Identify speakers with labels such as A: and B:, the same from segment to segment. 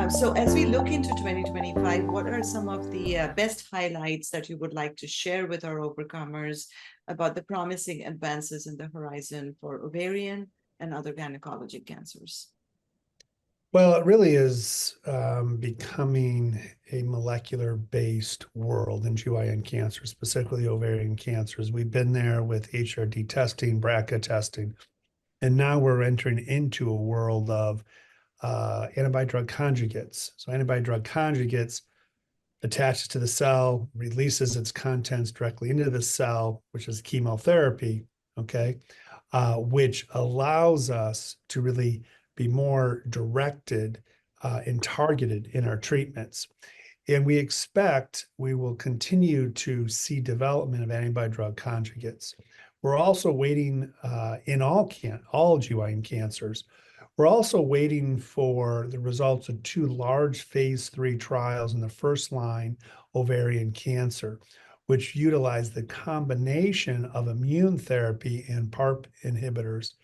A: So as we look into 2025, what are some of the best highlights that you would like to share with our overcomers about the promising advances in the horizon for ovarian and other gynecologic cancers?
B: Well, it really is becoming a molecular-based world in GYN cancer, specifically ovarian cancers. We've been there with HRD testing, BRCA testing, and now we're entering into a world of antibody-drug conjugates. So antibody-drug conjugates attaches to the cell, releases its contents directly into the cell, which is chemotherapy, okay, which allows us to really be more directed and targeted in our treatments. And we expect we will continue to see development of antibody-drug conjugates. We're also waiting in all GYN cancers. We're also waiting for the results of two large phase 3 trials in the first-line ovarian cancer, which utilize the combination of immune therapy and PARP inhibitors,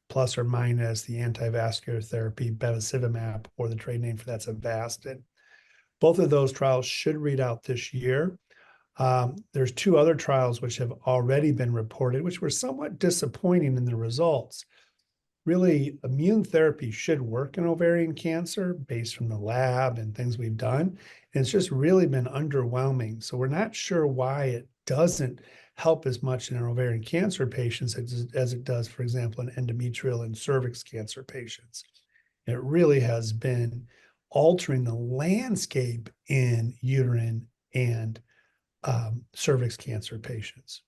B: plus or minus the antivascular therapy bevacizumab, or the trade name for that's Avastin. Both of those trials should read out this year. There's two other trials which have already been reported, which were somewhat disappointing in the results. Really, immune therapy should work in ovarian cancer based from the lab and things we've done. And it's just really been underwhelming. So we're not sure why it doesn't help as much in our ovarian cancer patients as it does, for example, in endometrial and cervix cancer patients. It really has been altering the landscape in uterine and cervix cancer patients.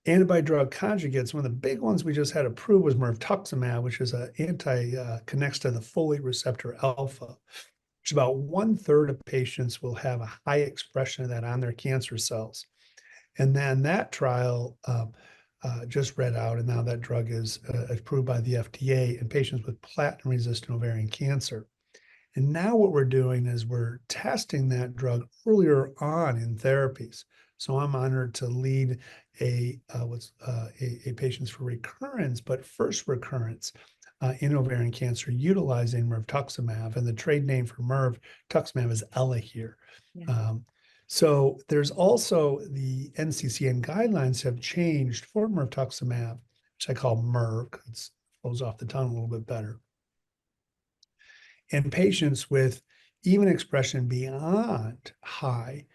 B: Antibody-drug conjugates, one of the big ones we just had approved was mirvetuximab, which is connects to the folate receptor alpha, which about 1/3 of patients will have a high expression of that on their cancer cells. And then that trial just read out, and now that drug is approved by the FDA in patients with platinum-resistant ovarian cancer. And now what we're doing is we're testing that drug earlier on in therapies. So I'm honored to lead a patients for recurrence, but first recurrence in ovarian cancer utilizing mirvetuximab, and the trade name for mirvetuximab is Elahere. Yeah. So there's also the NCCN guidelines have changed for mirvetuximab, which I call Mirv, because it flows off the tongue a little bit better. In patients with even expression beyond high,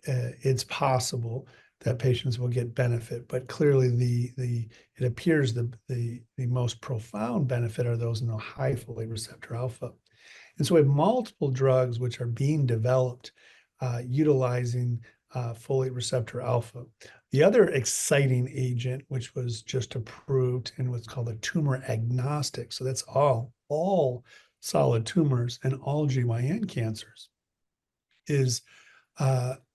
B: it's possible that patients will get benefit, but clearly it appears the most profound benefit are those in the high folate receptor alpha. And so we have multiple drugs which are being developed utilizing folate receptor alpha. The other exciting agent, which was just approved and what's called a tumor agnostic, so that's all solid tumors and all GYN cancers, is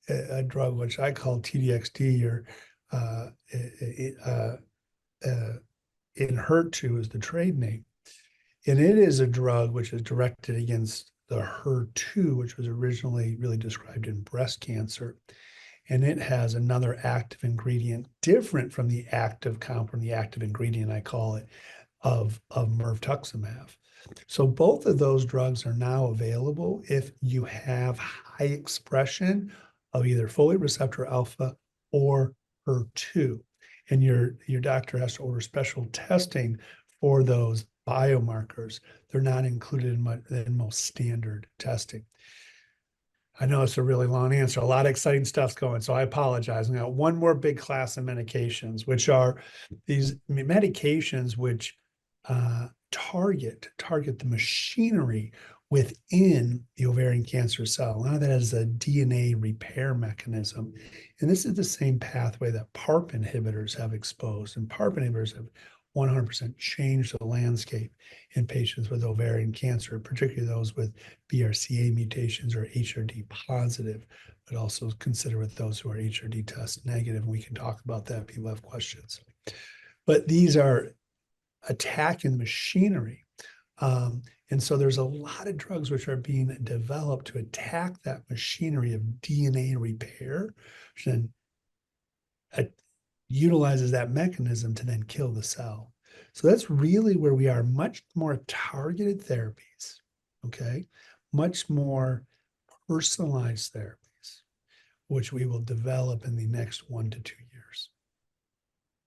B: a drug which I call TDXD, or Enhertu is the trade name. And it is a drug which is directed against the HER2, which was originally really described in breast cancer. And it has another active ingredient different from the active compound, the active ingredient, I call it, of mirvetuximab. So both of those drugs are now available if you have high expression of either folate receptor alpha or HER2. And your doctor has to order special testing for those biomarkers. They're not included in most standard testing. I know it's a really long answer. A lot of exciting stuff's going, so I apologize. We got one more big class of medications, which are these medications which target the machinery within the ovarian cancer cell. Now that is a DNA repair mechanism. And this is the same pathway that PARP inhibitors have exposed. And PARP inhibitors have 100% changed the landscape in patients with ovarian cancer, particularly those with BRCA mutations or HRD positive, but also consider with those who are HRD test negative. And we can talk about that if people have questions. But these are attacking the machinery. And so there's a lot of drugs which are being developed to attack that machinery of DNA repair, which then utilizes that mechanism to then kill the cell. So that's really where we are, much more targeted therapies, okay? Much more personalized therapies, which we will develop in the next 1 to 2 years.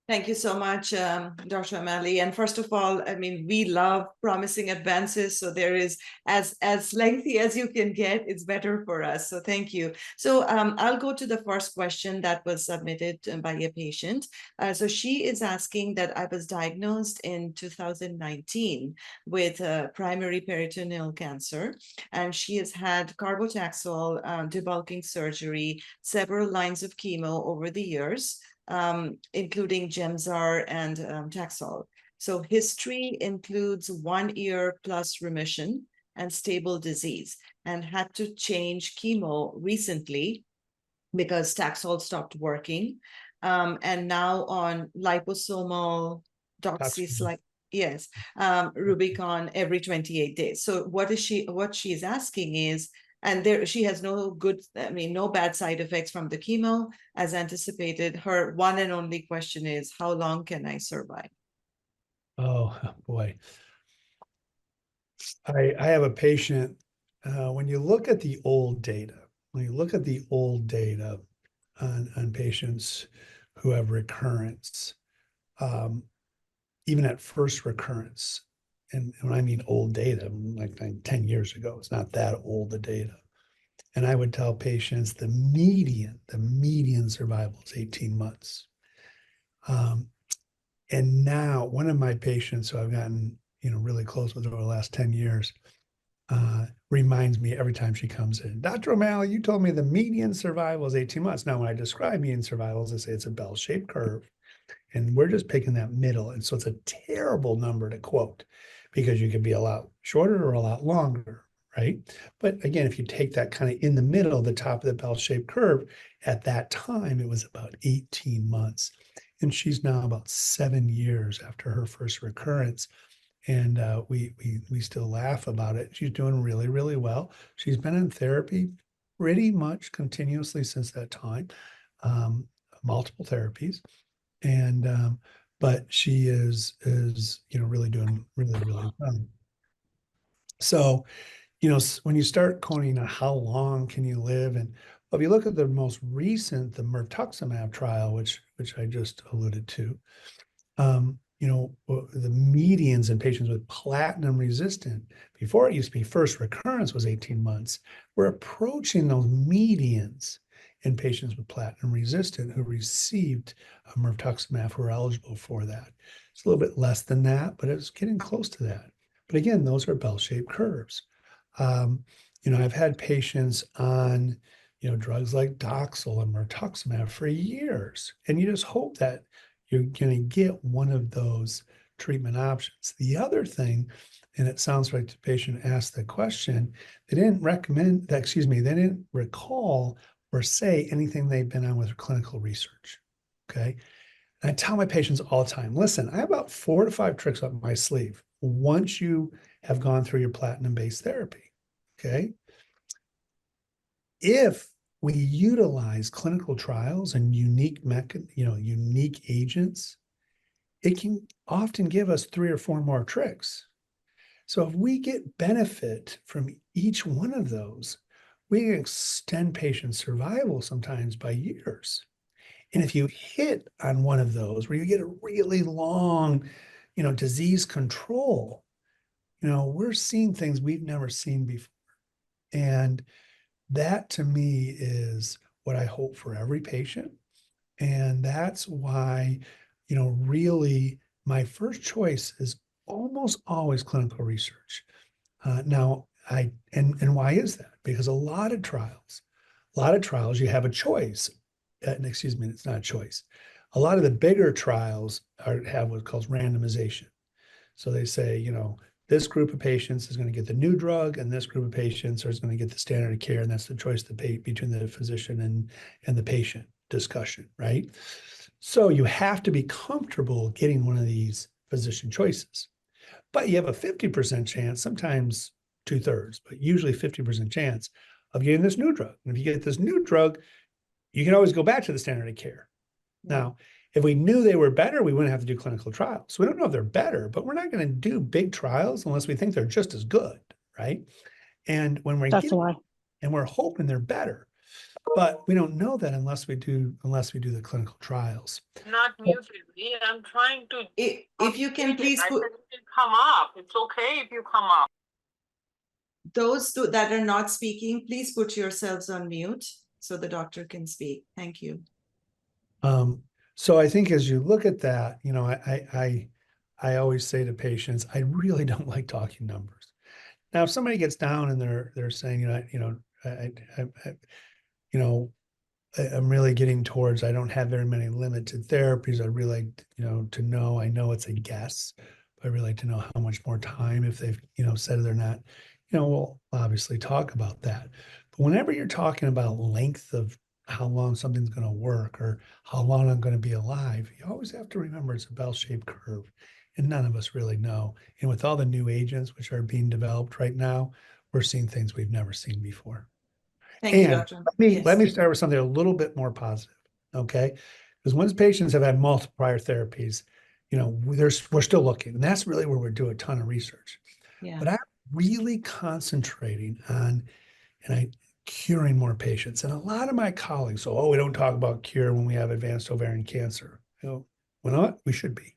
A: Thank you so much, Dr. O'Malley. And first of all, I mean, we love promising advances. So there is as lengthy as you can get, it's better for us. So thank you. So I'll go to the first question that was submitted by a patient. So she is asking that I was diagnosed in 2019 with primary peritoneal cancer, and she has had carbotaxol debulking surgery, several lines of chemo over the years, including Gemzar and Taxol. So history includes 1 year plus remission and stable disease, and had to change chemo recently because Taxol stopped working. And now on liposomal doxycycline, yes, Rubicon every 28 days. So what she's asking is, and there she has no good, I mean, no bad side effects from the chemo as anticipated. Her one and only question is, how long can I survive?
B: Oh boy. I have a patient, when you look at the old data, on patients who have recurrence, even at first recurrence, and when I mean old data, like 10 years ago, it's not that old the data. And I would tell patients the median survival is 18 months. And now one of my patients who I've gotten, really close with over the last 10 years, reminds me every time she comes in, Dr. O'Malley, you told me the median survival is 18 months. Now, when I describe median survivals, I say it's a bell-shaped curve, and we're just picking that middle. And so it's a terrible number to quote because you could be a lot shorter or a lot longer, right? But again, if you take that kind of in the middle, the top of the bell-shaped curve, at that time, it was about 18 months. And she's now about 7 years after her first recurrence. And we still laugh about it. She's doing really, really well. She's been in therapy pretty much continuously since that time, multiple therapies. And but she is really doing really, really well. So, when you start quoting how long can you live, and if you look at the most recent, the mirvetuximab trial, which I just alluded to, the medians in patients with platinum resistant, before it used to be first recurrence was 18 months. We're approaching those medians in patients with platinum resistant who received mirvetuximab, who are eligible for that. It's a little bit less than that, but it's getting close to that. But again, those are bell-shaped curves. I've had patients on, drugs like Doxil and mirvetuximab for years, and you just hope that you're going to get one of those treatment options. The other thing, and it sounds like the patient asked the question, they didn't they didn't recall or say anything they've been on with clinical research. Okay. And I tell my patients all the time, listen, I have about 4 to 5 tricks up my sleeve once you have gone through your platinum-based therapy. Okay. If we utilize clinical trials and unique agents, it can often give us 3 or 4 more tricks. So if we get benefit from each one of those, we can extend patient survival sometimes by years. And if you hit on one of those where you get a really long, disease control, we're seeing things we've never seen before. And that to me is what I hope for every patient. And that's why, really my first choice is almost always clinical research. Now, and why is that? Because a lot of trials, you have a choice. Excuse me, it's not a choice. A lot of the bigger trials have what's called randomization. So they say, this group of patients is going to get the new drug, and this group of patients is going to get the standard of care, and that's the choice between the physician and the patient discussion, right? So you have to be comfortable getting one of these physician choices, but you have a 50% chance, sometimes 2/3, but usually 50% chance of getting this new drug. And if you get this new drug, you can always go back to the standard of care. Now, if we knew they were better, we wouldn't have to do clinical trials. We don't know if they're better, but we're not going to do big trials unless we think they're just as good, right? And when we're
C: Definitely.
B: and we're hoping they're better, but we don't know that unless we do the clinical trials.
D: Not muted me. I'm trying to.
A: If you can please
D: I
A: put
D: said you can come up. It's okay if you come up.
A: those two that are not speaking, please put yourselves on mute so the doctor can speak. Thank you.
B: So I think as you look at that, you know, I always say to patients, I really don't like talking numbers. Now, if somebody gets down and they're saying, you know, I'm really getting towards, I don't have very many limited therapies. I really like, to know, I know it's a guess, but I really like to know how much more time if they've, said they're not, we'll obviously talk about that. But whenever you're talking about length of how long something's going to work or how long I'm going to be alive, you always have to remember it's a bell-shaped curve and none of us really know. And with all the new agents which are being developed right now, we're seeing things we've never seen before.
A: Thank you,
B: And
A: Doctor.
B: let me start with something a little bit more positive, okay? Because once patients have had multiple prior therapies, we're still looking, and that's really where we're doing a ton of research.
A: Yeah.
B: But I'm really concentrating on curing more patients. And a lot of my colleagues, we don't talk about cure when we have advanced ovarian cancer. Well, not? We should be.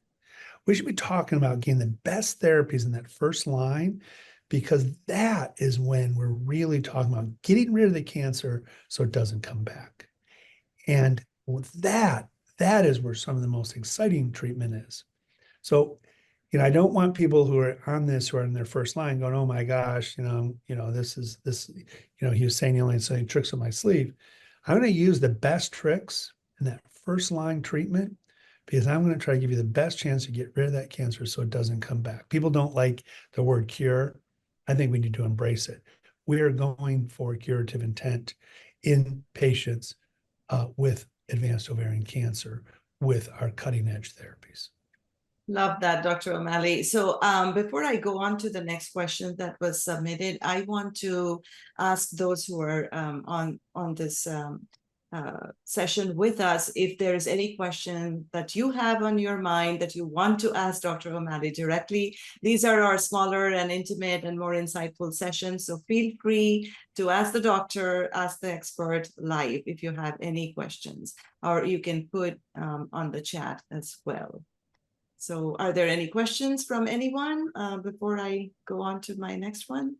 B: We should be talking about getting the best therapies in that first line, because that is when we're really talking about getting rid of the cancer so it doesn't come back. And with that is where some of the most exciting treatment is. So, I don't want people who are on this, who are in their first line going, oh my gosh, this, he was saying he only had so many tricks on my sleeve. I'm going to use the best tricks in that first line treatment, because I'm going to try to give you the best chance to get rid of that cancer so it doesn't come back. People don't like the word cure. I think we need to embrace it. We are going for curative intent in patients with advanced ovarian cancer with our cutting edge therapies.
A: Love that, Dr. O'Malley. So before I go on to the next question that was submitted, I want to ask those who are on this session with us, if there's any question that you have on your mind that you want to ask Dr. O'Malley directly. These are our smaller and intimate and more insightful sessions, so feel free to ask the doctor, ask the expert live if you have any questions, or you can put on the chat as well. So are there any questions from anyone before I go on to my next one?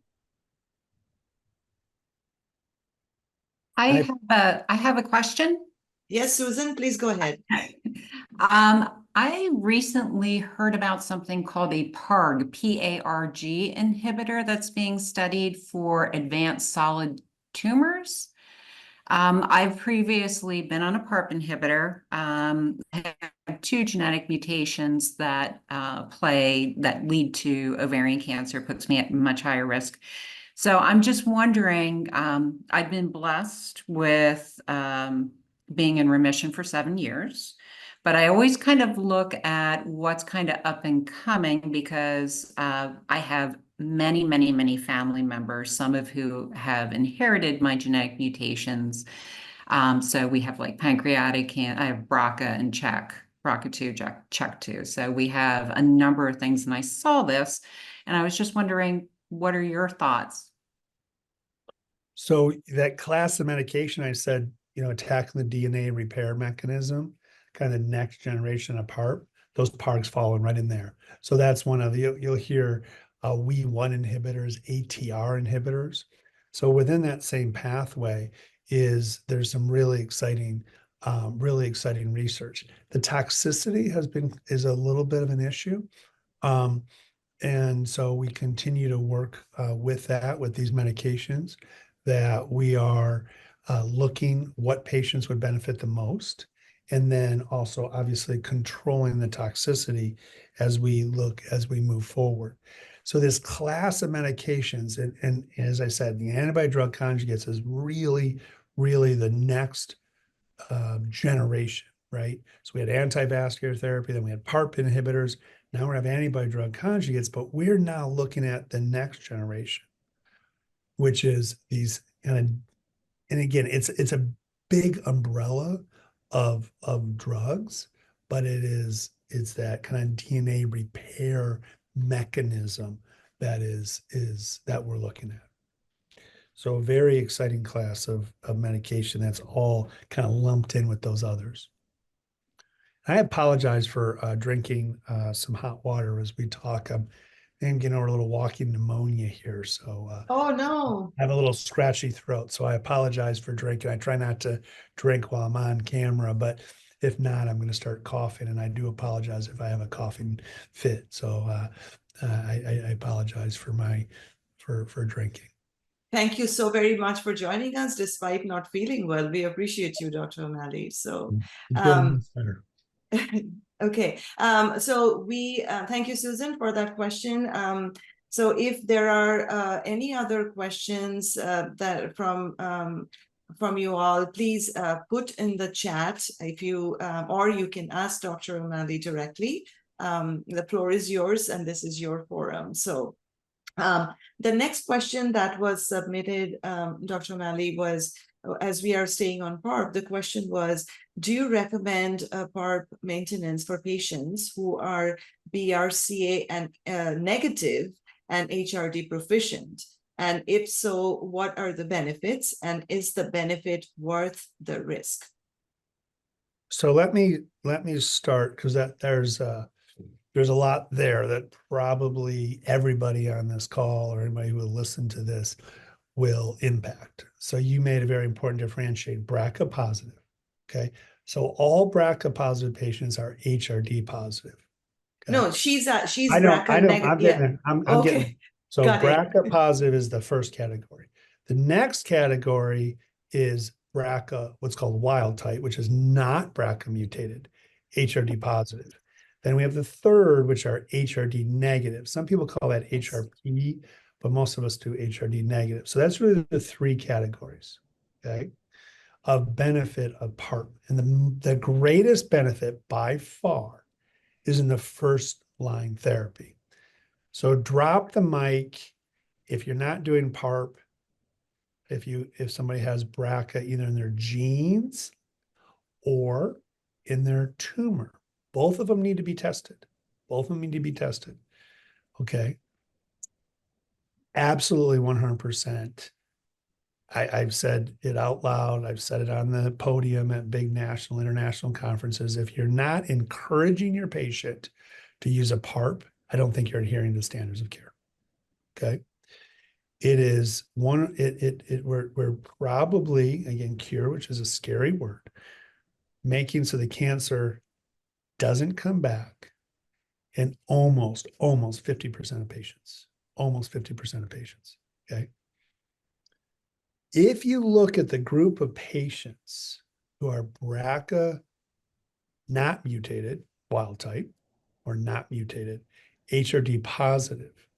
E: I have a question.
A: Yes, Susan, please go ahead.
E: I recently heard about something called a PARG, P-A-R-G inhibitor that's being studied for advanced solid tumors. I've previously been on a PARP inhibitor. I have two genetic mutations that lead to ovarian cancer, puts me at much higher risk. So I'm just wondering, I've been blessed with being in remission for 7 years, but I always kind of look at what's kind of up and coming, because I have many family members, some of who have inherited my genetic mutations. So we have like pancreatic cancer, I have BRCA and BRCA2, CHEK2. So we have a number of things, and I saw this, and I was just wondering, what are your thoughts?
B: So that class of medication I said, attacking the DNA repair mechanism, kind of next generation of PARP, those PARGs falling right in there. So that's one of you'll hear WEE1 inhibitors, ATR inhibitors. So within that same pathway there's some really exciting research. The toxicity is a little bit of an issue. And so we continue to work with these medications, that we are looking what patients would benefit the most, and then also obviously controlling the toxicity as we move forward. So this class of medications, and as I said, the antibody drug conjugates is really the next generation, right? So we had anti-vascular therapy, then we had PARP inhibitors, now we have antibody drug conjugates, but we're now looking at the next generation, which is these, and again, it's a big umbrella of drugs, but it's that kind of DNA repair mechanism that we're looking at. So a very exciting class of medication that's all kind of lumped in with those others. I apologize for drinking some hot water as we talk. I'm getting over a little walking pneumonia here, so
A: Oh, no.
B: I have a little scratchy throat. So I apologize for drinking. I try not to drink while I'm on camera, but if not, I'm going to start coughing, and I do apologize if I have a coughing fit. So I apologize for for drinking.
A: Thank you so very much for joining us despite not feeling well. We appreciate you, Dr. O'Malley. So,
B: Feeling better.
A: okay. So we thank you, Susan, for that question. So if there are any other questions that from you all, please put in the chat if you or you can ask Dr. O'Malley directly. The floor is yours, and this is your forum. So. The next question that was submitted, Dr. O'Malley, was, as we are staying on PARP, the question was, do you recommend PARP maintenance for patients who are BRCA and negative and HRD proficient? And if so, what are the benefits? And is the benefit worth the risk?
B: So let me start, because there's a lot there that probably everybody on this call or anybody who will listen to this will impact. So you made a very important differentiate, BRCA positive. Okay. So all BRCA positive patients are HRD positive. Okay?
A: No, she's
B: I know,
A: BRCA negative.
B: I'm getting, I'm
A: Okay.
B: getting, so
A: Got it.
B: BRCA positive is the first category. The next category is BRCA, what's called wild type, which is not BRCA mutated, HRD positive. Then we have the third, which are HRD negative. Some people call that HRP, but most of us do HRD negative. So that's really the three categories, okay, of benefit of PARP. And the greatest benefit by far is in the first line therapy. So drop the mic if you're not doing PARP, if somebody has BRCA either in their genes or in their tumor. Both of them need to be tested. Both of them need to be tested. Okay. Absolutely 100%. I've said it out loud. I've said it on the podium at big national, international conferences. If you're not encouraging your patient to use a PARP, I don't think you're adhering to standards of care. Okay. It is we're probably, again, cure, which is a scary word, making so the cancer doesn't come back in almost 50% of patients, almost 50% of patients, okay? If you look at the group of patients who are BRCA not mutated, wild type, or not mutated, HRD positive,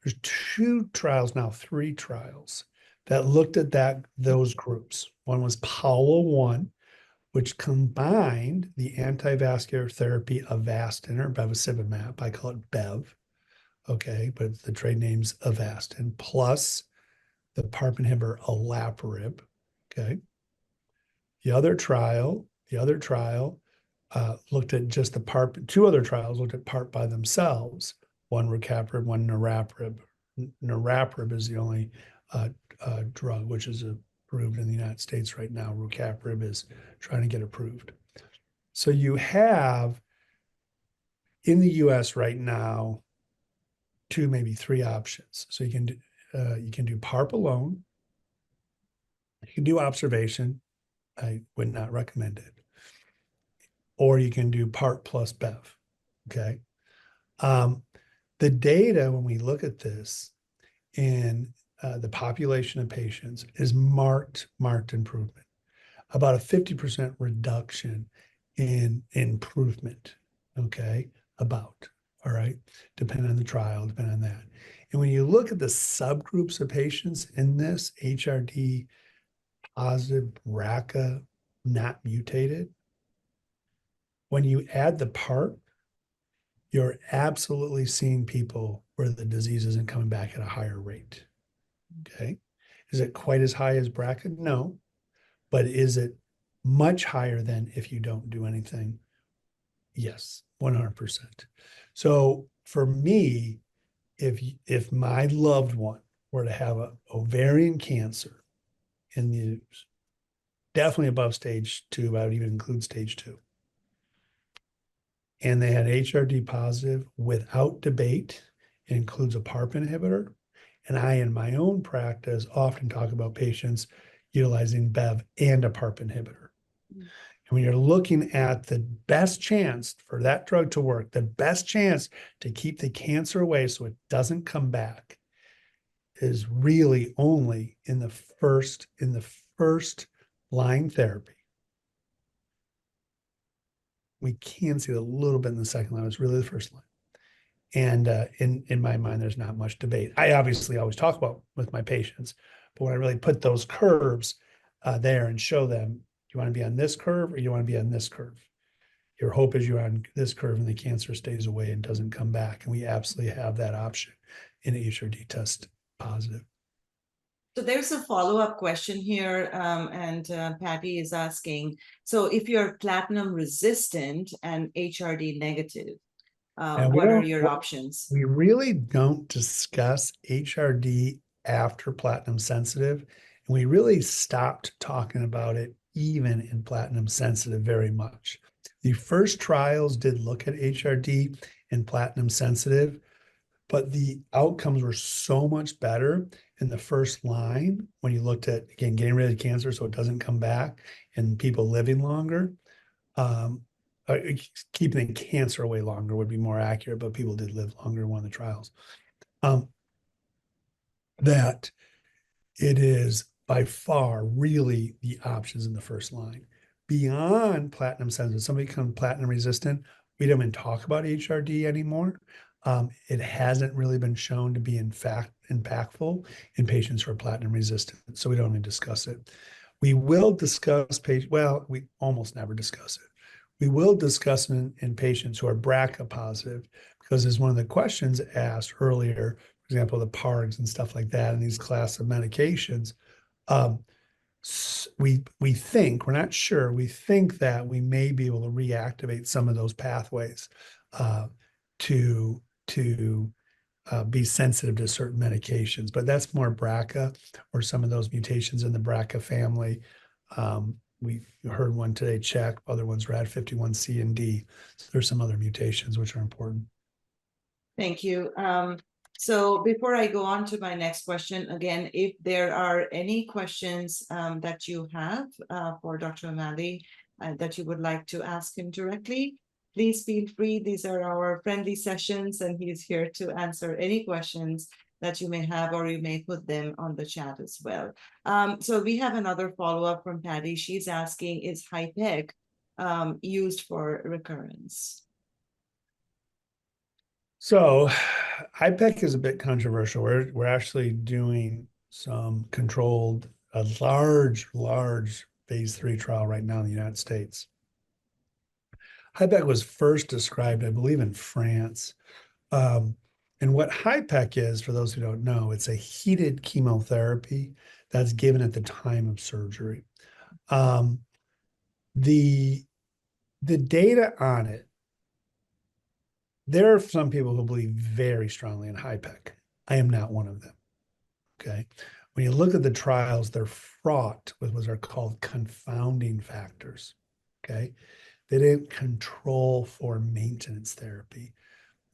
B: there's 2 trials now, 3 trials that looked at those groups. One was Paula 1, which combined the antivascular therapy Avastin or bevacizumab. I call it Bev, okay, but the trade name's Avastin, plus the PARP inhibitor olaparib, okay. The other trial looked at just the PARP. 2 other trials looked at PARP by themselves. One rucaparib, one niraparib. Niraparib is the only drug which is approved in the United States right now. Rucaparib is trying to get approved. So you have in the US right now 2, maybe 3 options. So you can do PARP alone. You can do observation. I would not recommend it. Or you can do PARP plus Bev. Okay. The data, when we look at this in the population of patients, is marked improvement. About a 50% reduction in improvement, okay, all right, depending on the trial, depending on that. And when you look at the subgroups of patients in this, HRD positive, BRCA not mutated, when you add the PARP, you're absolutely seeing people where the disease isn't coming back at a higher rate, okay? Is it quite as high as BRCA? No. But is it much higher than if you don't do anything? Yes, 100%. So for me, if my loved one were to have a ovarian cancer in the definitely above stage 2, I would even include stage 2. And they had HRD positive without debate. It includes a PARP inhibitor. And I, in my own practice, often talk about patients utilizing BEV and a PARP inhibitor. And when you're looking at the best chance for that drug to work, the best chance to keep the cancer away so it doesn't come back is really only in the first line therapy. We can see a little bit in the second line. It's really the first line. And in my mind, there's not much debate. I obviously always talk about with my patients, but when I really put those curves there and show them, you want to be on this curve or you want to be on this curve? Your hope is you're on this curve and the cancer stays away and doesn't come back. And we absolutely have that option in HRD test positive.
A: So there's a follow-up question here, and Patty is asking, so if you're platinum resistant and HRD negative, what are your options?
B: We really don't discuss HRD after platinum sensitive. And we really stopped talking about it even in platinum sensitive very much. The first trials did look at HRD in platinum sensitive, but the outcomes were so much better in the first line when you looked at, again, getting rid of cancer so it doesn't come back and people living longer. Keeping the cancer away longer would be more accurate, but people did live longer in one of the trials. That it is by far really the options in the first line. Beyond platinum sensitive, somebody becomes platinum resistant, we don't even talk about HRD anymore. It hasn't really been shown to be in fact impactful in patients who are platinum resistant, so we don't even discuss it. We will discuss we almost never discuss it. We will discuss in patients who are BRCA positive, because as one of the questions asked earlier, for example, the PARGs and stuff like that, and these class of medications, we think, we're not sure, we think that we may be able to reactivate some of those pathways to be sensitive to certain medications, but that's more BRCA or some of those mutations in the BRCA family. We heard one today, check, other ones RAD51C and D. So there's some other mutations which are important.
A: Thank you. So before I go on to my next question, again, if there are any questions that you have for Dr. O'Malley that you would like to ask him directly, please feel free. These are our friendly sessions and he's here to answer any questions that you may have, or you may put them on the chat as well. So we have another follow-up from Patty. She's asking, is HIPEC used for recurrence?
B: So HIPEC is a bit controversial. We're actually doing some controlled, a large phase 3 trial right now in the United States. HIPEC was first described, I believe, in France. And what HIPEC is, for those who don't know, it's a heated chemotherapy that's given at the time of surgery. The data on it, there are some people who believe very strongly in HIPEC. I am not one of them, okay? When you look at the trials, they're fraught with what are called confounding factors, okay? They didn't control for maintenance therapy.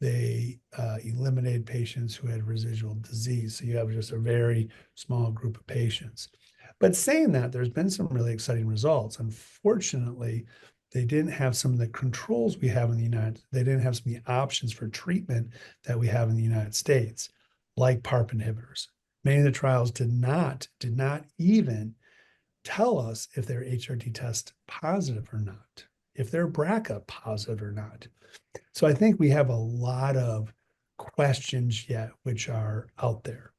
B: They eliminated patients who had residual disease. So you have just a very small group of patients. But saying that, there's been some really exciting results. Unfortunately, they didn't have some of the controls we have in the they didn't have some of the options for treatment that we have in the United States, like PARP inhibitors. Many of the trials did not even tell us if they're HRD test positive or not, if they're BRCA positive or not. So I think we have a lot of questions yet which are out there.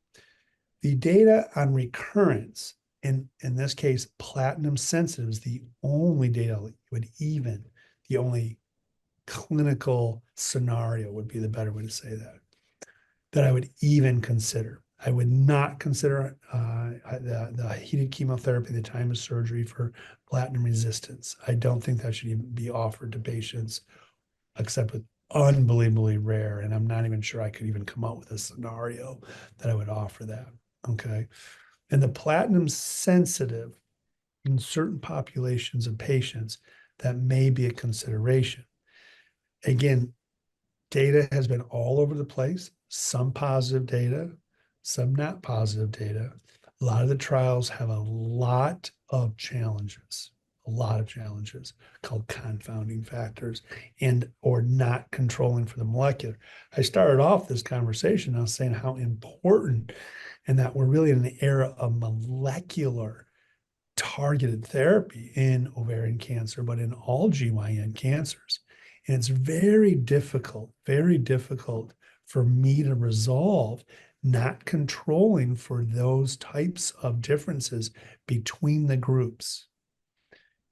B: The data on recurrence, in this case, platinum sensitive, is the only data the only clinical scenario would be the better way to say that I would even consider. I would not consider the heated chemotherapy at the time of surgery for platinum resistance. I don't think that should even be offered to patients, except with unbelievably rare. And I'm not even sure I could even come up with a scenario that I would offer that. okay? And the platinum sensitive in certain populations of patients, that may be a consideration. Again, data has been all over the place, some positive data, some not positive data. A lot of the trials have a lot of challenges called confounding factors and or not controlling for the molecular. I started off this conversation, I was saying how important and that we're really in an era of molecular targeted therapy in ovarian cancer, but in all GYN cancers. And it's very difficult for me to resolve not controlling for those types of differences between the groups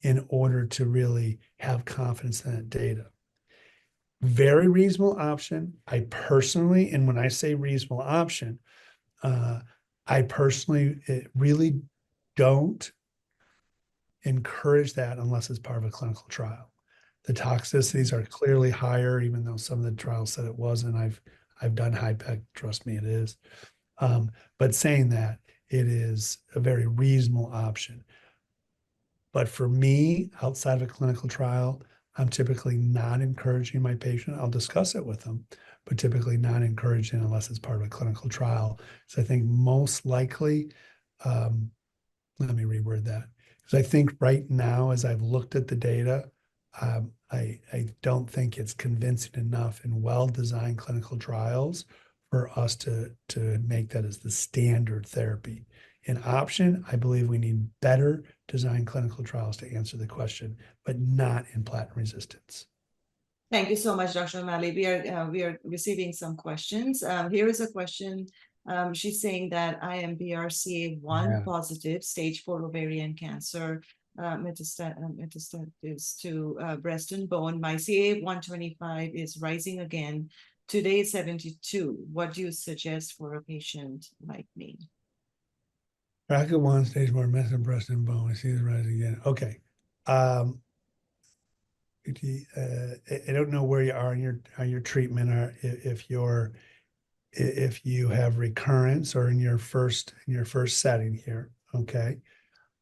B: in order to really have confidence in that data. Very reasonable option. I personally, and when I say reasonable option, I personally really don't encourage that unless it's part of a clinical trial. The toxicities are clearly higher, even though some of the trials said it wasn't. I've done HIPEC, trust me, it is. But saying that, it is a very reasonable option. But for me, outside of a clinical trial, I'm typically not encouraging my patient. I'll discuss it with them, but typically not encouraging unless it's part of a clinical trial. So I think most likely, let me reword that. Because I think right now, as I've looked at the data, I don't think it's convincing enough in well-designed clinical trials for us to make that as the standard therapy. In option, I believe we need better designed clinical trials to answer the question, but not in platinum resistance.
A: Thank you so much, Dr. O'Malley. We are receiving some questions. Here is a question. She's saying that I am BRCA1 positive, stage 4 ovarian cancer, metastasis to breast and bone. My CA125 is rising again. Today, 72. What do you suggest for a patient like me?
B: BRCA1 stage 4 metastasis breast and bone. I see this rising again. Okay. I don't know where you are on your treatment, or if you have recurrence or in your first setting here. Okay.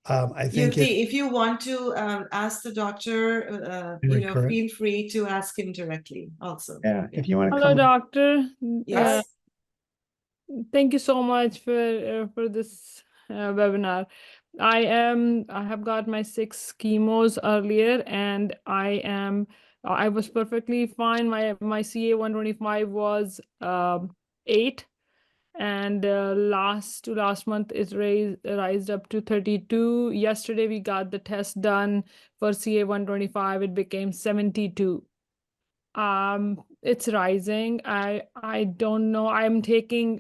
B: I think
A: if you want to ask the doctor, feel free to ask him directly also.
B: Yeah. If you want to
C: Hello,
B: come.
C: doctor.
A: Yes.
C: Thank you so much for this webinar. I have got my 6 chemos earlier, and I was perfectly fine. My CA125 was 8, and last month it raised up to 32. Yesterday we got the test done for CA125. It became 72. It's rising. I don't know. I'm taking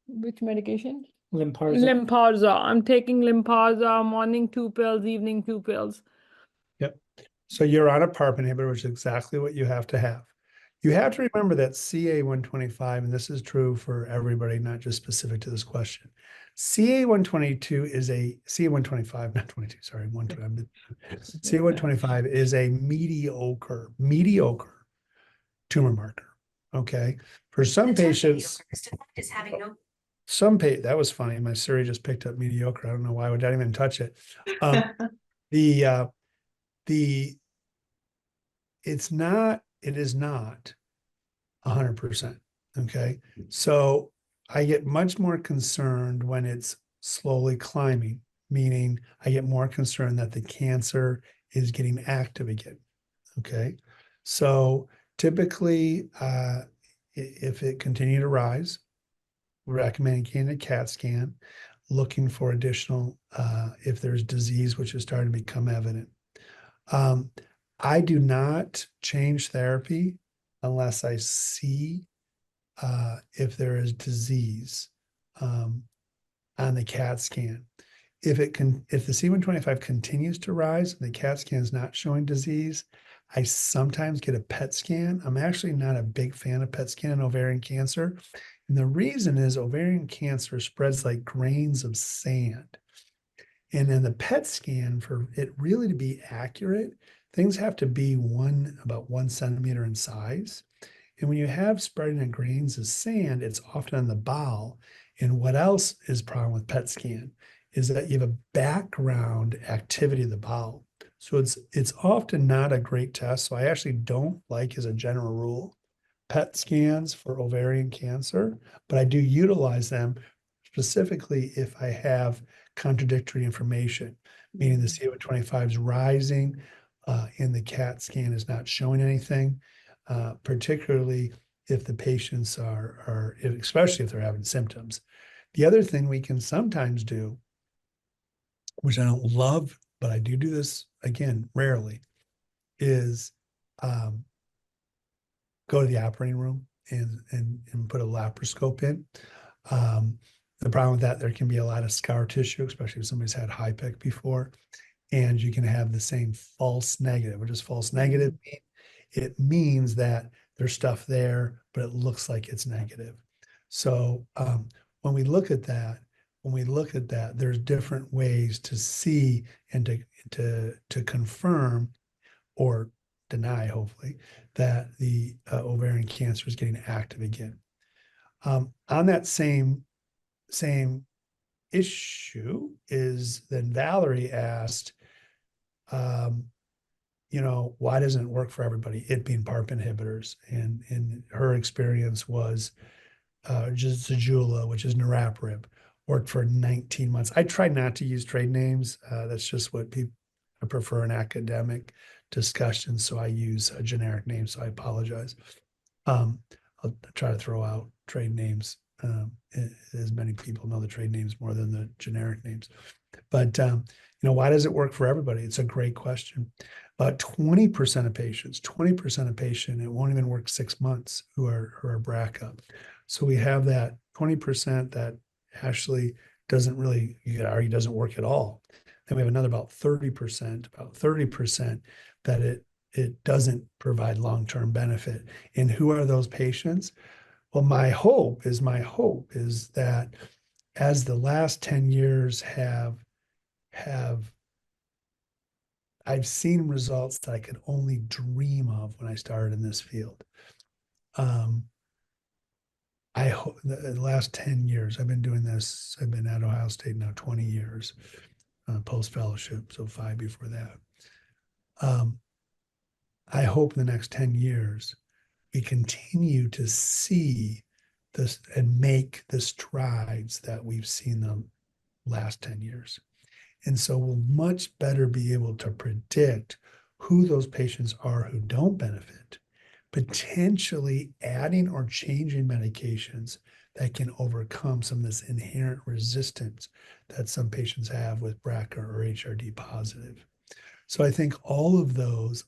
C: which medication? Lynparza. I'm taking Lynparza, morning 2 pills, evening 2 pills.
B: Yep. So you're on a PARP inhibitor, which is exactly what you have to have. You have to remember that CA125, and this is true for everybody, not just specific to this question. CA125, not 22, sorry, 120. CA125 is a mediocre tumor marker. Okay. For some patients, that was funny. My Siri just picked up mediocre. I don't know why I would not even touch it. It is not 100%. Okay. So I get much more concerned when it's slowly climbing, meaning I get more concerned that the cancer is getting active again. Okay. So typically, if it continued to rise, we're recommending getting a CAT scan, looking for additional, if there's disease which is starting to become evident. I do not change therapy unless I see if there is disease on the CAT scan. If the C125 continues to rise and the CAT scan is not showing disease, I sometimes get a PET scan. I'm actually not a big fan of PET scan in ovarian cancer. And the reason is ovarian cancer spreads like grains of sand. And in the PET scan, for it really to be accurate, things have to be about 1 centimeter in size. And when you have spreading of grains of sand, it's often on the bowel. And what else is a problem with PET scan is that you have a background activity of the bowel. So it's often not a great test. So I actually don't like, as a general rule, PET scans for ovarian cancer, but I do utilize them specifically if I have contradictory information, meaning the CA-125 is rising and the CAT scan is not showing anything, particularly if the patients especially if they're having symptoms. The other thing we can sometimes do, which I don't love, but I do this again rarely, is go to the operating room and put a laparoscope in. The problem with that, there can be a lot of scar tissue, especially if somebody's had HIPEC before, and you can have the same false negative. What does false negative mean? It means that there's stuff there, but it looks like it's negative. So when we look at that, there's different ways to see and to confirm or deny, hopefully, that the ovarian cancer is getting active again. On that same issue is then Valerie asked, why doesn't it work for everybody? It being PARP inhibitors, and her experience was just Zejula, which is niraparib, worked for 19 months. I try not to use trade names. That's just what I prefer in academic discussions. So I use a generic name. So I apologize. I'll try to throw out trade names. As many people know the trade names more than the generic names. But why does it work for everybody? It's a great question. About 20% of patients, it won't even work 6 months who are BRCA. So we have that 20% that actually doesn't really, you could argue, doesn't work at all. Then we have another about 30% that it doesn't provide long-term benefit. And who are those patients? Well, my hope is that as the last 10 years I've seen results that I could only dream of when I started in this field. I hope the last 10 years I've been doing this. I've been at Ohio State now 20 years, post-fellowship, so 5 before that. I hope in the next 10 years we continue to see this and make the strides that we've seen the last 10 years. And so we'll much better be able to predict who those patients are who don't benefit, potentially adding or changing medications that can overcome some of this inherent resistance that some patients have with BRCA or HRD positive. So I think all of those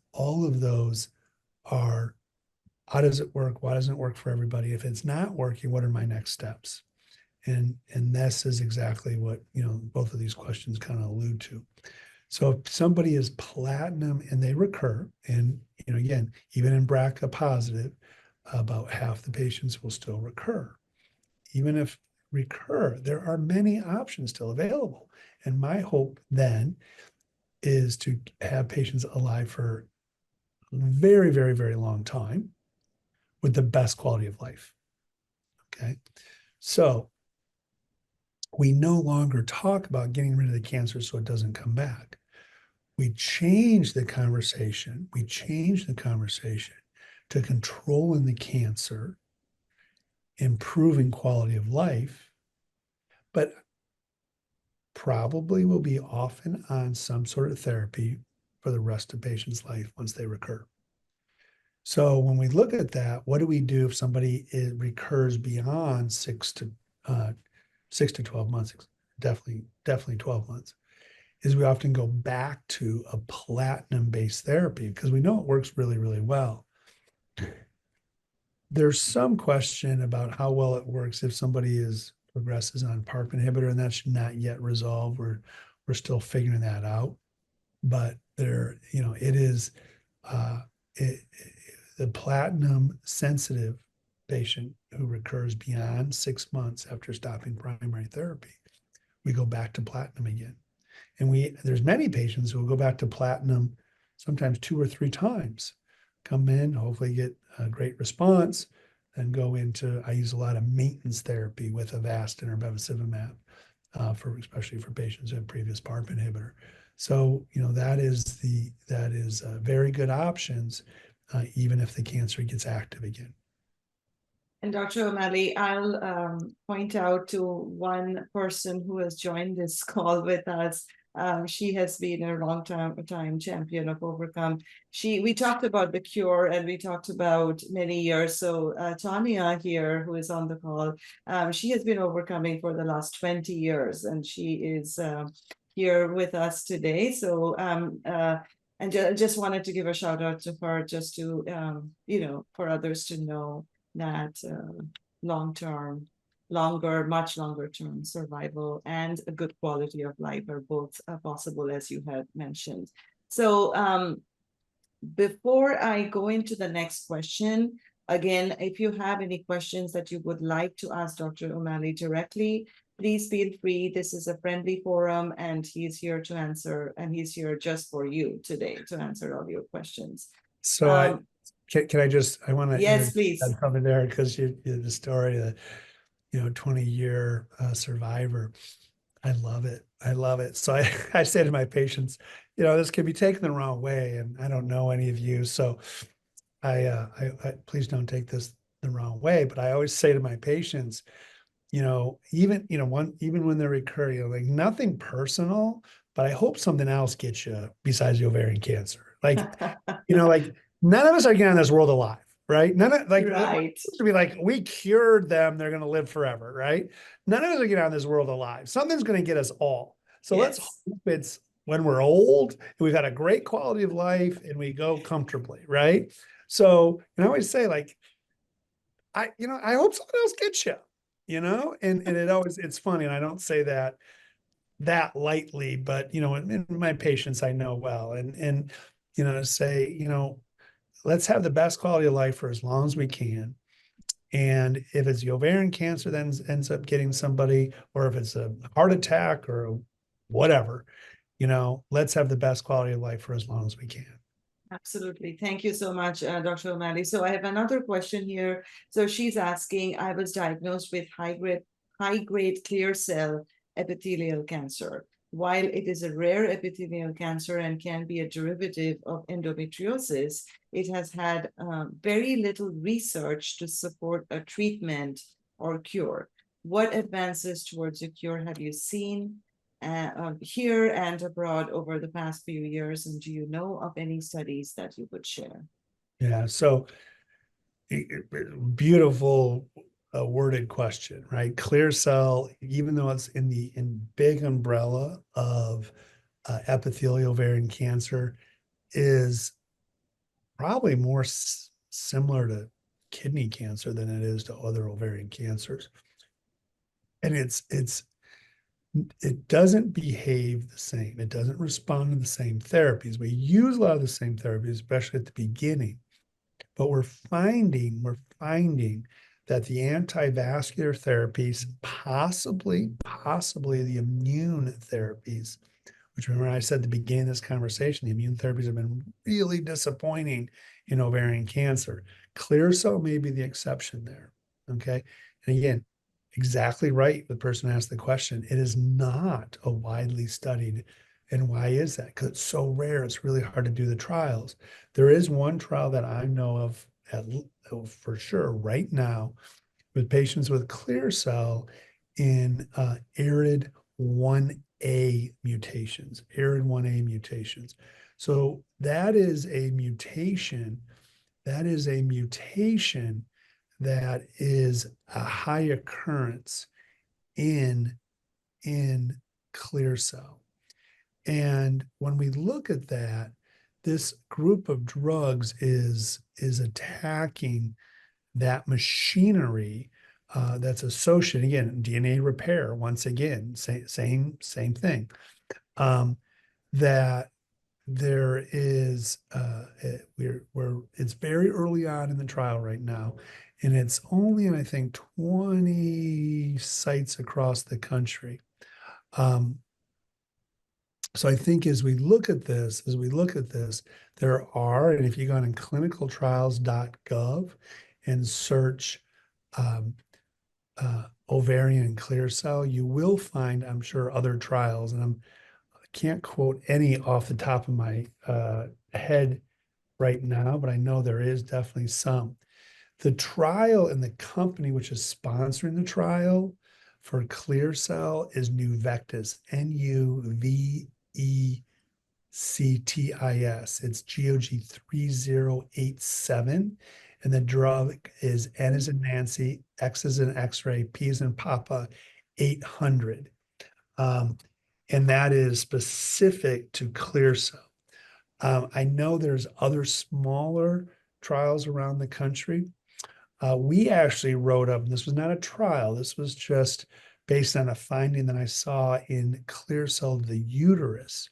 B: are, how does it work? Why doesn't it work for everybody? If it's not working, what are my next steps? And this is exactly what, both of these questions kind of allude to. So if somebody is platinum and they recur, and, again, even in BRCA positive, about half the patients will still recur. Even if recur, there are many options still available. And my hope then is to have patients alive for a very, very, very long time with the best quality of life. Okay. So we no longer talk about getting rid of the cancer so it doesn't come back. We change the conversation. To controlling the cancer, improving quality of life, but probably will be often on some sort of therapy for the rest of patient's life once they recur. So when we look at that, what do we do if somebody recurs beyond 6 to 12 months? Definitely 12 months. Is we often go back to a platinum-based therapy because we know it works really, really well. There's some question about how well it works if somebody progresses on PARP inhibitor, and that's not yet resolved. We're still figuring that out. But it is the platinum sensitive patient who recurs beyond 6 months after stopping primary therapy, we go back to platinum again. And there's many patients who will go back to platinum sometimes 2 or 3 times come in, hopefully get a great response, and go into, I use a lot of maintenance therapy with Avastin or bevacizumab, especially for patients who have previous PARP inhibitor. So, that is very good options, even if the cancer gets active again.
A: And Dr. O'Malley, I'll point out to one person who has joined this call with us. She has been a long time champion of Overcome. We talked about the cure and we talked about many years. So Tanya here, who is on the call, she has been overcoming for the last 20 years, and she is here with us today. So and just wanted to give a shout out to her, just to for others to know that much longer term survival and a good quality of life are both possible, as you had mentioned. So before I go into the next question, again, if you have any questions that you would like to ask Dr. O'Malley directly, please feel free. This is a friendly forum and he's here to answer, and he's here just for you today to answer all your questions.
B: So I want to
A: yes, please.
B: add something there, because the story of the 20-year survivor. I love it. I love it. So I say to my patients, this can be taken the wrong way, and I don't know any of you, so I please don't take this the wrong way. But I always say to my patients, even when they're recurring, like, nothing personal, but I hope something else gets you besides the ovarian cancer. Like, like, none of us are getting on this world alive, right? None of
A: right.
B: To be like, we cured them, they're going to live forever, right? None of us are getting on this world alive. Something's going to get us all. So let's hope it's when we're old and we've got a great quality of life and we go comfortably, right? So, I always say, like, I hope something else gets you, and it's funny. And I don't say that lightly, but, in my patients I know well, and, say, let's have the best quality of life for as long as we can. And if it's the ovarian cancer that ends up getting somebody, or if it's a heart attack or whatever, let's have the best quality of life for as long as we can.
A: Absolutely. Thank you so much, Dr. O'Malley. So I have another question here. So she's asking, I was diagnosed with high-grade clear cell epithelial cancer. While it is a rare epithelial cancer and can be a derivative of endometriosis, it has had very little research to support a treatment or cure. What advances towards a cure have you seen here and abroad over the past few years? And do you know of any studies that you would share?
B: Yeah, so beautiful worded question, right? Clear cell, even though it's in big umbrella of epithelial ovarian cancer, is probably more similar to kidney cancer than it is to other ovarian cancers. And it doesn't behave the same. It doesn't respond to the same therapies. We use a lot of the same therapies, especially at the beginning. But we're finding that the antivascular therapies, possibly the immune therapies, which, remember I said at the beginning of this conversation, the immune therapies have been really disappointing in ovarian cancer. Clear cell may be the exception there, okay? And again, exactly right, the person asked the question, it is not a widely studied. And why is that? Because it's so rare, it's really hard to do the trials. There is one trial that I know of for sure right now with patients with clear cell in ARID 1A mutations, So that is a mutation that is a high occurrence in clear cell. And when we look at that, this group of drugs is attacking that machinery that's associated, again, DNA repair, once again, same thing, that there is, it's very early on in the trial right now, and it's only in, I think, 20 sites across the country. So I think as we look at this, there are, and if you go on clinicaltrials.gov and search ovarian clear cell, you will find, I'm sure, other trials. And I can't quote any off the top of my head right now, but I know there is definitely some. The trial and the company which is sponsoring the trial for clear cell is Nuvectis, Nuvectis. It's GOG 3087. And the drug is N as in Nancy, X as in X-ray, P as in Papa, 800. And that is specific to clear cell. I know there's other smaller trials around the country. We actually wrote up, this was not a trial, this was just based on a finding that I saw in clear cell of the uterus,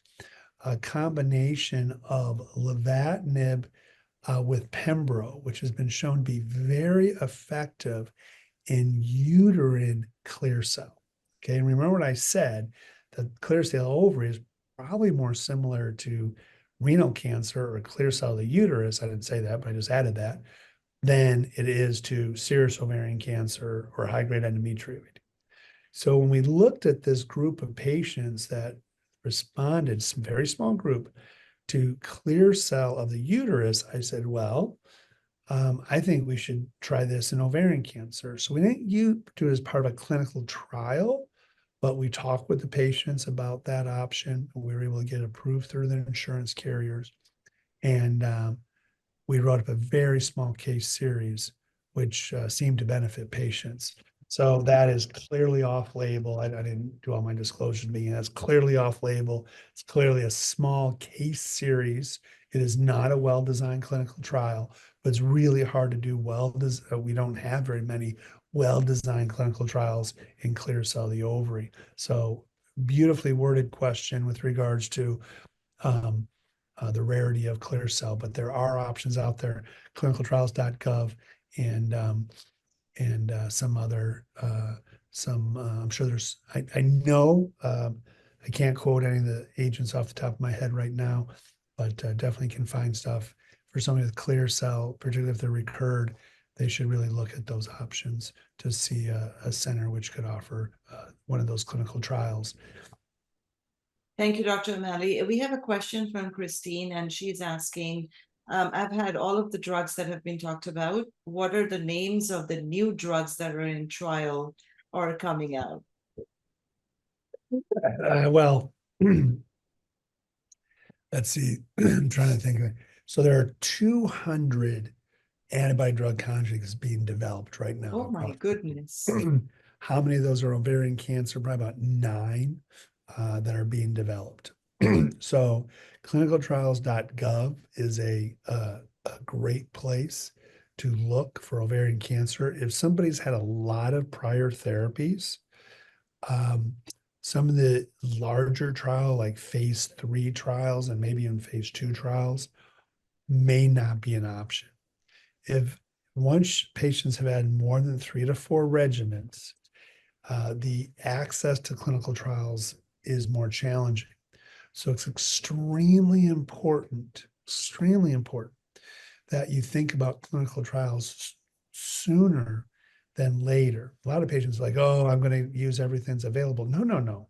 B: a combination of lenvatinib with pembro, which has been shown to be very effective in uterine clear cell. Okay, and remember what I said, that clear cell ovary is probably more similar to renal cancer or clear cell of the uterus. I didn't say that, but I just added that, than it is to serous ovarian cancer or high-grade endometrioid. So when we looked at this group of patients that responded, some very small group, to clear cell of the uterus, I said, well, I think we should try this in ovarian cancer. So we didn't do it as part of a clinical trial, but we talked with the patients about that option. We were able to get approved through the insurance carriers. And we wrote up a very small case series, which seemed to benefit patients. So that is clearly off label. I didn't do all my disclosures, being that's clearly off label. It's clearly a small case series. It is not a well-designed clinical trial, but it's really hard to do we don't have very many well-designed clinical trials in clear cell of the ovary. So beautifully worded question with regards to the rarity of clear cell, but there are options out there, clinicaltrials.gov and some other, I'm sure there's, I know, I can't quote any of the agents off the top of my head right now, but definitely can find stuff for somebody with clear cell, particularly if they're recurred. They should really look at those options to see a center which could offer one of those clinical trials.
A: Thank you, Dr. O'Malley. We have a question from Christine, and she's asking, I've had all of the drugs that have been talked about. What are the names of the new drugs that are in trial or coming out?
B: Well, let's see. I'm trying to think. So there are 200 antibody drug conjugates being developed right now.
A: Oh my goodness.
B: How many of those are ovarian cancer? Probably about 9 that are being developed. So clinicaltrials.gov is a great place to look for ovarian cancer. If somebody's had a lot of prior therapies, some of the larger trial, like phase 3 trials and maybe even phase 2 trials, may not be an option. If once patients have had more than 3 to 4 regimens, the access to clinical trials is more challenging. So it's extremely important that you think about clinical trials sooner than later. A lot of patients are like, oh, I'm going to use everything that's available. No.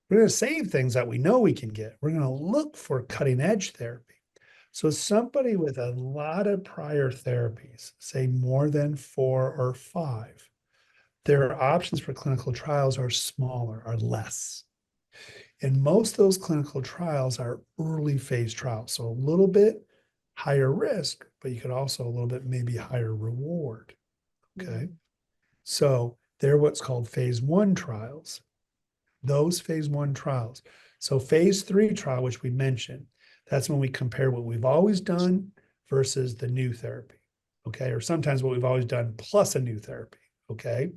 B: We're going to save things that we know we can get. We're going to look for cutting edge therapy. So somebody with a lot of prior therapies, say more than 4 or 5, their options for clinical trials are smaller, are less. And most of those clinical trials are early phase trials. So a little bit higher risk, but you could also a little bit maybe higher reward. Okay. So they're what's called phase 1 trials. Those phase 1 trials. So phase 3 trial, which we mentioned, that's when we compare what we've always done versus the new therapy. Okay. Or sometimes what we've always done plus a new therapy. Okay.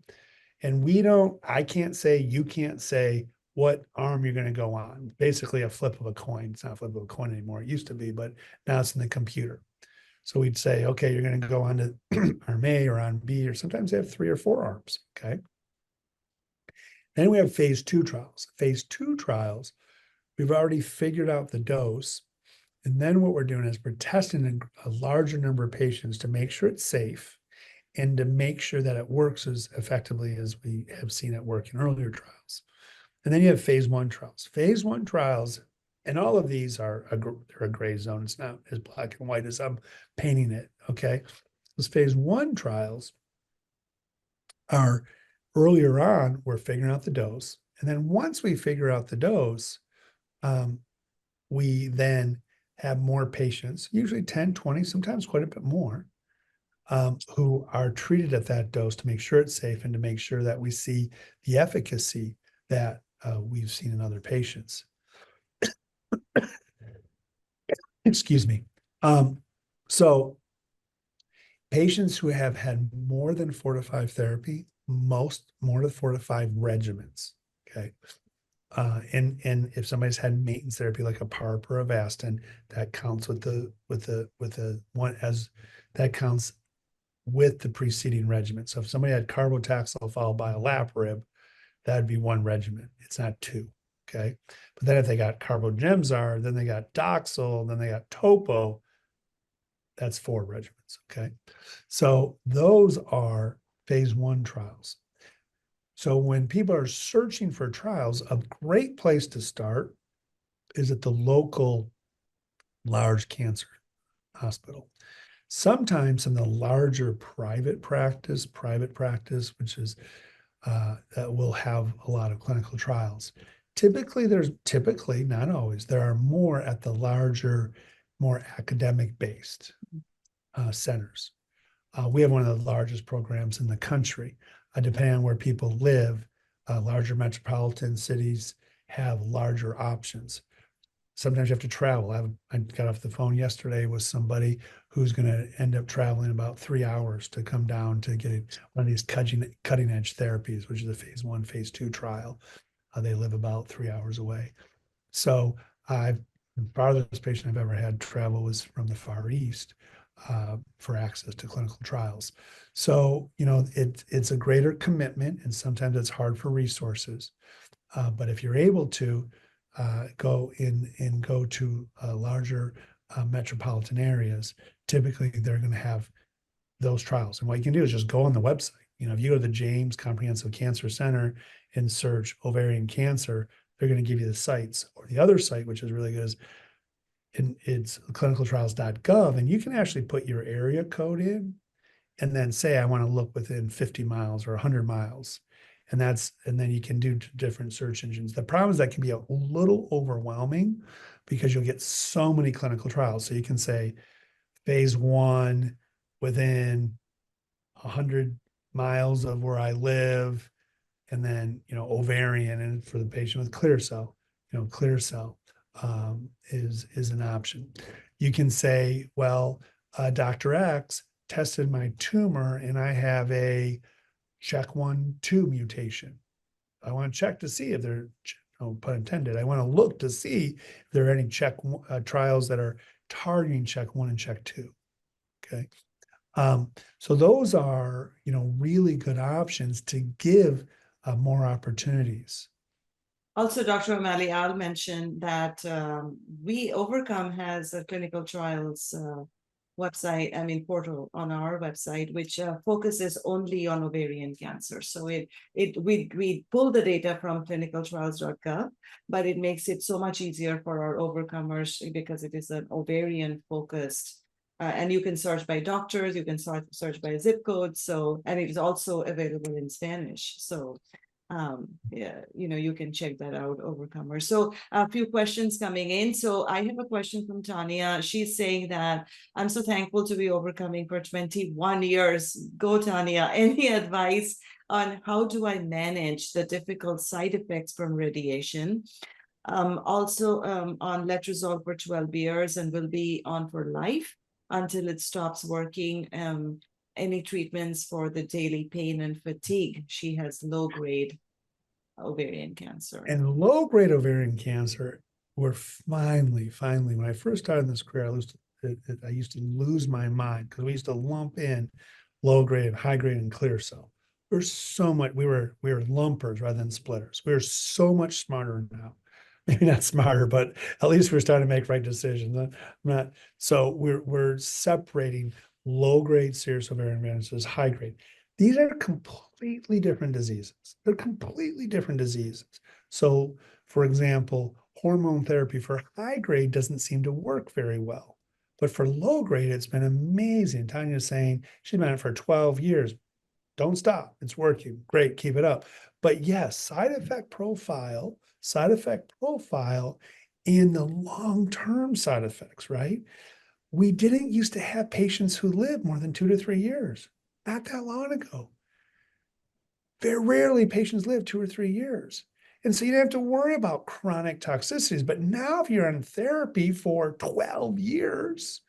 B: And I can't say, you can't say what arm you're going to go on. Basically a flip of a coin. It's not a flip of a coin anymore. It used to be, but now it's in the computer. So we'd say, okay, you're going to go on to arm A or arm B, or sometimes they have 3 or 4 arms. Okay. Then we have phase 2 trials. Phase 2 trials, We've already figured out the dose. And then what we're doing is we're testing a larger number of patients to make sure it's safe and to make sure that it works as effectively as we have seen it work in earlier trials. And then you have phase 1 trials. Phase 1 trials, and all of these are they're a gray zone. It's not as black and white as I'm painting it, okay? Those phase 1 trials are earlier on, we're figuring out the dose. And then once we figure out the dose, we then have more patients, usually 10, 20, sometimes quite a bit more, who are treated at that dose to make sure it's safe and to make sure that we see the efficacy that we've seen in other patients. Excuse me. So patients who have had more than 4 to 5 therapy, more than 4 to 5 regimens, okay? And if somebody's had maintenance therapy like a PARP or Avastin, that counts with the one as that counts with the preceding regimen. So if somebody had carbotaxol followed by olaparib, that'd be 1 regimen. It's not 2. Okay. But then if they got Carbogenzar, then they got Doxil, then they got Topo, that's 4 regimens. Okay. So those are phase 1 trials. So when people are searching for trials, a great place to start is at the local large cancer hospital. Sometimes in the larger private practice, which is that will have a lot of clinical trials. Typically, not always, there are more at the larger, more academic-based centers. We have one of the largest programs in the country. Depending on where people live, larger metropolitan cities have larger options. Sometimes you have to travel. I got off the phone yesterday with somebody who's going to end up traveling about 3 hours to come down to get one of these cutting edge therapies, which is a phase 1, phase 2 trial. They live about 3 hours away. So the farthest patient I've ever had travel was from the Far East for access to clinical trials. So, it's a greater commitment, and sometimes it's hard for resources. But if you're able to go to larger metropolitan areas, typically they're going to have those trials. And what you can do is just go on the website. If you go to the James Comprehensive Cancer Center and search ovarian cancer, they're going to give you the sites. Or the other site, which is really good, is it's clinicaltrials.gov, and you can actually put your area code in and then say, I want to look within 50 miles or 100 miles. And then you can do different search engines. The problem is that can be a little overwhelming because you'll get so many clinical trials. So you can say phase 1 within 100 miles of where I live, and then, ovarian, and for the patient with clear cell, clear cell is an option. You can say, well, Dr. X tested my tumor and I have a CHEK1/2 mutation. I want to check to see if there, no pun intended, I want to look to see if there are any trials that are targeting CHEK1 and CHEK2. Okay. So those are, really good options to give more opportunities.
A: Also, Dr. O'Malley, I'll mention that Overcome has a clinical trials portal on our website, which focuses only on ovarian cancer. So we pull the data from clinicaltrials.gov, but it makes it so much easier for our overcomers because it is an ovarian focused. And you can search by doctors, you can search by zip code. So, and it is also available in Spanish. So, you can check that out, overcomers. So a few questions coming in. So I have a question from Tanya. She's saying that I'm so thankful to be overcoming for 21 years. Go, Tanya. Any advice on how do I manage the difficult side effects from radiation? Also on letrozole for 12 years and will be on for life until it stops working. Any treatments for the daily pain and fatigue? She has low-grade ovarian cancer.
B: And low-grade ovarian cancer, were finally, when I first started in this career, I used to lose my mind because we used to lump in low-grade, high-grade, and clear cell. We were lumpers rather than splitters. We're so much smarter now. maybe not smarter, but at least we're starting to make right decisions. So we're separating low-grade serous ovarian versus high-grade. These are completely different diseases. They're completely different diseases. So, for example, hormone therapy for high-grade doesn't seem to work very well. But for low-grade, it's been amazing. Tanya's saying she's been on it for 12 years. Don't stop. It's working. Great. Keep it up. But yes, side effect profile and the long-term side effects, right? We didn't used to have patients who lived more than 2 to 3 years, not that long ago. Very rarely patients live 2 or 3 years. And so you don't have to worry about chronic toxicities. But now if you're on therapy for 12 years,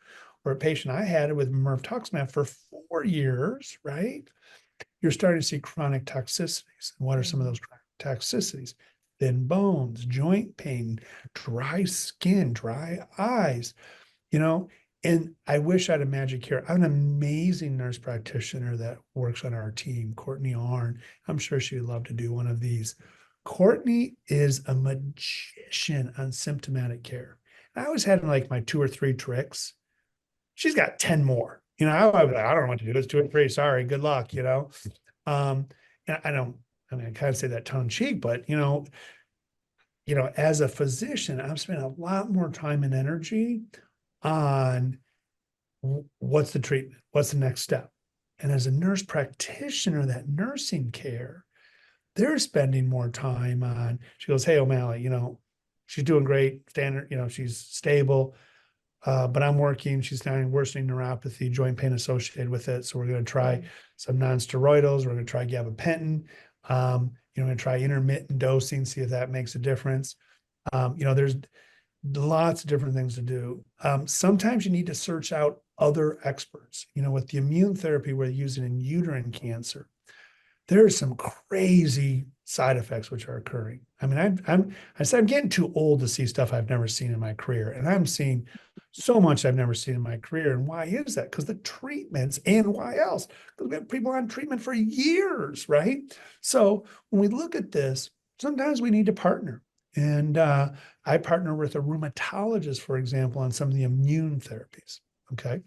B: or a patient I had with mirvetuximab for 4 years, right? You're starting to see chronic toxicities. And what are some of those chronic toxicities? Thin bones, joint pain, dry skin, dry eyes, and I wish I had a magic cure. I have an amazing nurse practitioner that works on our team, Courtney Arn. I'm sure she would love to do one of these. Courtney is a magician on symptomatic care. I always had like my 2 or 3 tricks. She's got 10 more. I don't know what to do. It's 2 or 3. Sorry, good luck, And I kind of say that tongue in cheek, but as a physician, I'm spending a lot more time and energy on what's the treatment, what's the next step. And as a nurse practitioner, that nursing care, they're spending more time on, she goes, hey, O'Malley, she's doing great, standard, she's stable, but I'm working, she's having worsening neuropathy, joint pain associated with it. So we're going to try some non-steroidals. We're going to try gabapentin. We're going to try intermittent dosing, see if that makes a difference. There's lots of different things to do. Sometimes you need to search out other experts. With the immune therapy we're using in uterine cancer, there are some crazy side effects which are occurring. I mean, I said I'm getting too old to see stuff I've never seen in my career, and I'm seeing so much I've never seen in my career. And why is that? Because the treatments, and why else? Because we have people on treatment for years, right? So when we look at this, sometimes we need to partner. And I partner with a rheumatologist, for example, on some of the immune therapies. Okay.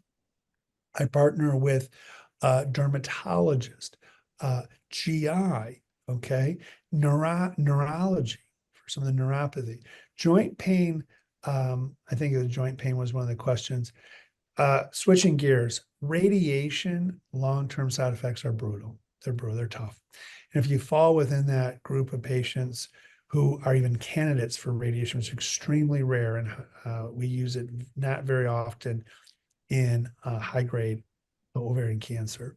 B: I partner with a dermatologist, GI, okay, neurology for some of the neuropathy, joint pain. I think the joint pain was one of the questions. Switching gears, radiation, long-term side effects are brutal. They're brutal, they're tough. And if you fall within that group of patients who are even candidates for radiation, which is extremely rare, and we use it not very often in high-grade ovarian cancer.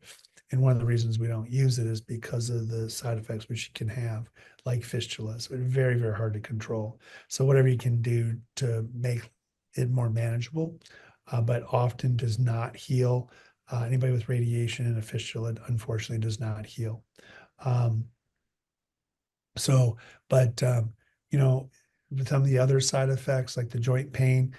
B: And one of the reasons we don't use it is because of the side effects which you can have, like fistulas, but very, very hard to control. So whatever you can do to make it more manageable, but often does not heal. Anybody with radiation and a fistula, unfortunately, does not heal. With some of the other side effects, like the joint pain,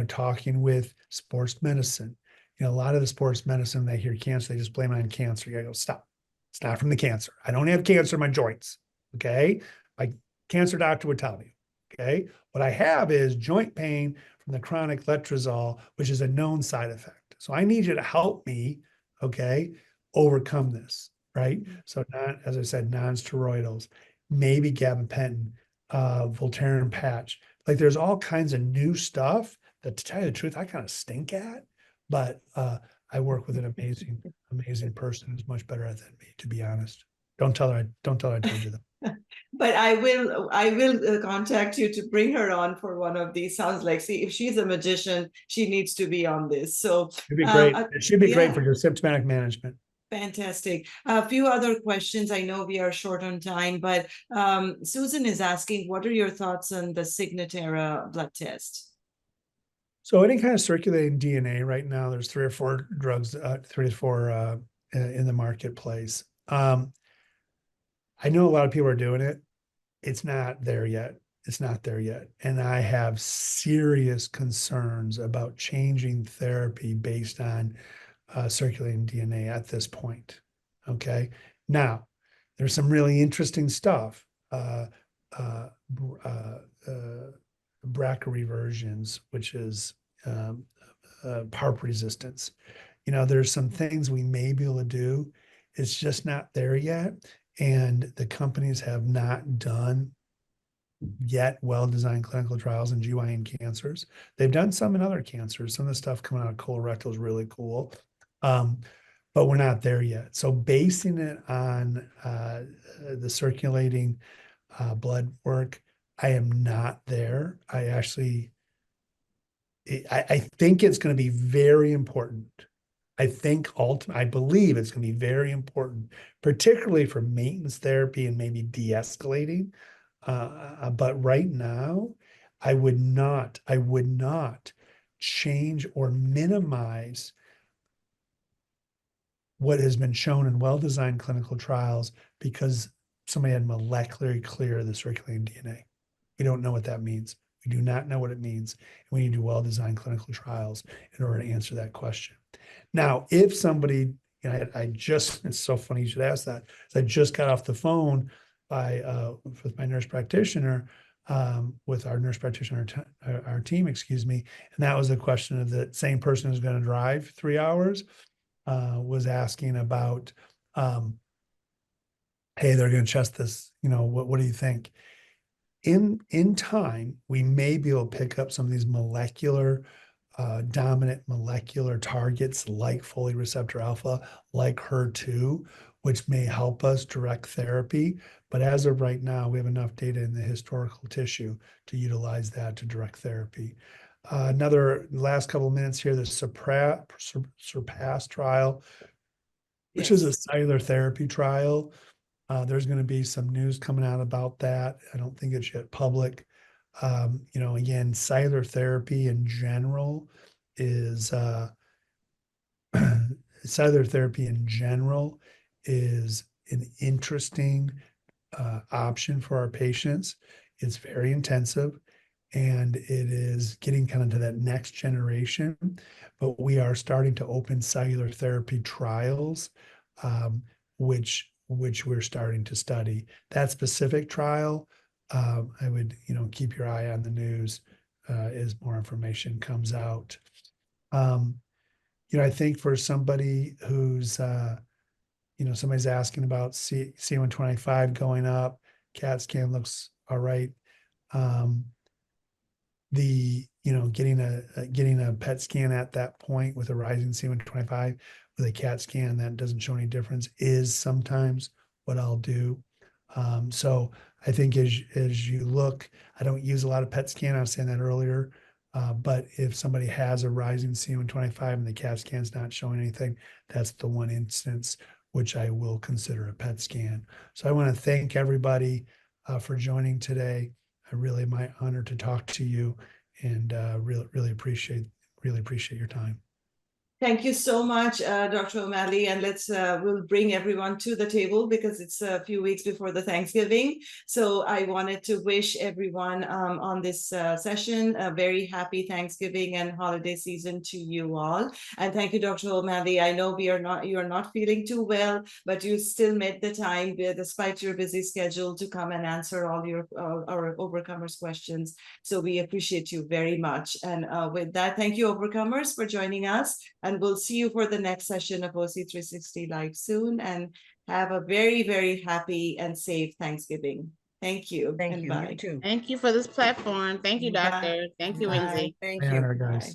B: talking with sports medicine, a lot of the sports medicine, they hear cancer, they just blame it on cancer. You gotta go, stop. It's not from the cancer. I don't have cancer in my joints. Okay. My cancer doctor would tell me. Okay. What I have is joint pain from the chronic letrozole, which is a known side effect. So I need you to help me, okay, overcome this. Right. So as I said, non-steroidals, maybe gabapentin, Voltaren patch. Like there's all kinds of new stuff that, to tell you the truth, I kind of stink at, but I work with an amazing person who's much better at it than me, to be honest. Don't tell her I told you that.
A: But I will contact you to bring her on for one of these. Sounds like, see, if she's a magician, she needs to be on this. So
B: it'd be great. It should be great for your symptomatic management.
A: Fantastic. A few other questions. I know we are short on time, but Susan is asking, what are your thoughts on the Signatera blood test?
B: So any kind of circulating DNA right now, there's 3 or 4 drugs, 3 or 4 in the marketplace. I know a lot of people are doing it. It's not there yet. And I have serious concerns about changing therapy based on circulating DNA at this point. Okay. Now, there's some really interesting stuff. BRCA reversions, which is PARP resistance. You know, there's some things we may be able to do. It's just not there yet. And the companies have not done yet well-designed clinical trials in GYN cancers. They've done some in other cancers. Some of the stuff coming out of colorectal is really cool. But we're not there yet. So basing it on the circulating blood work, I am not there. I think it's going to be very important. I believe it's going to be very important, particularly for maintenance therapy and maybe de-escalating. But right now, I would not change or minimize what has been shown in well-designed clinical trials because somebody had molecularly clear the circulating DNA. We don't know what that means. We do not know what it means. And we need to do well-designed clinical trials in order to answer that question. Now, if somebody, you know, it's so funny you should ask that. I just got off the phone with my nurse practitioner, with our nurse practitioner, our team, excuse me. And that was a question of the same person who's going to drive 3 hours. Was asking about, hey, they're going to test this, you know, what do you think? In time, we may be able to pick up some of these dominant molecular targets like folate receptor alpha, like HER2, which may help us direct therapy. But as of right now, we have enough data in the historical tissue to utilize that to direct therapy. Another last couple of minutes here, the Surpass trial, which is a cellular therapy trial. There's going to be some news coming out about that. I don't think it's yet public. You know, again, cellular therapy in general is cellular therapy in general is an interesting option for our patients. It's very intensive. And it is getting kind of to that next generation, but we are starting to open cellular therapy trials, which we're starting to study. That specific trial, I would, you know, keep your eye on the news as more information comes out. You know, I think for somebody who's, you know, somebody's asking about C125 going up, CAT scan looks all right. You know, getting a PET scan at that point with a rising C125 with a CAT scan that doesn't show any difference is sometimes what I'll do. So I think as you look, I don't use a lot of PET scan. I was saying that earlier, but if somebody has a rising C125 and the CAT scan's not showing anything, that's the one instance which I will consider a PET scan. So I want to thank everybody for joining today. Really my honor to talk to you, and really appreciate your time.
A: Thank you so much, Dr. O'Malley, and we'll bring everyone to the table because it's a few weeks before the Thanksgiving. So I wanted to wish everyone on this session a very happy Thanksgiving and holiday season to you all. And thank you, Dr. O'Malley. I know you are not feeling too well, but you still made the time, despite your busy schedule, to come and answer all our Overcomers questions. So we appreciate you very much. And with that, thank you, Overcomers, for joining us. And we'll see you for the next session of OC360 Live soon. And have a very, very happy and safe Thanksgiving. Thank you.
F: Thank you.
A: Bye.
F: You too.
G: Thank you for this platform. Thank you,
A: Bye.
G: Doctor. Thank you,
A: Bye.
G: Lindsay.
F: Thank
B: My
F: you.
B: honor, guys.
A: Bye.